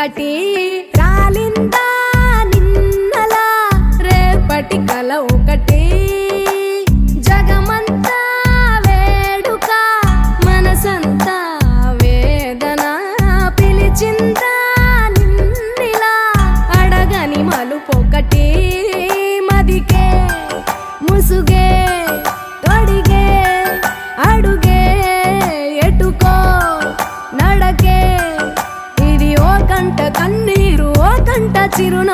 ఒకటి రాలిందా నిన్నలా రేపటి కల ఒకటి జగమంతా వేడుక మనసంతా వేదన పిలిచిందా నిన్నిలా అడగని మలుపొకటి మదికే ముసుగే తొడిగే అడుగే ఎటుకో నడకే ఇది ఓ కంట కన్నీరు ఓ కంట చిరున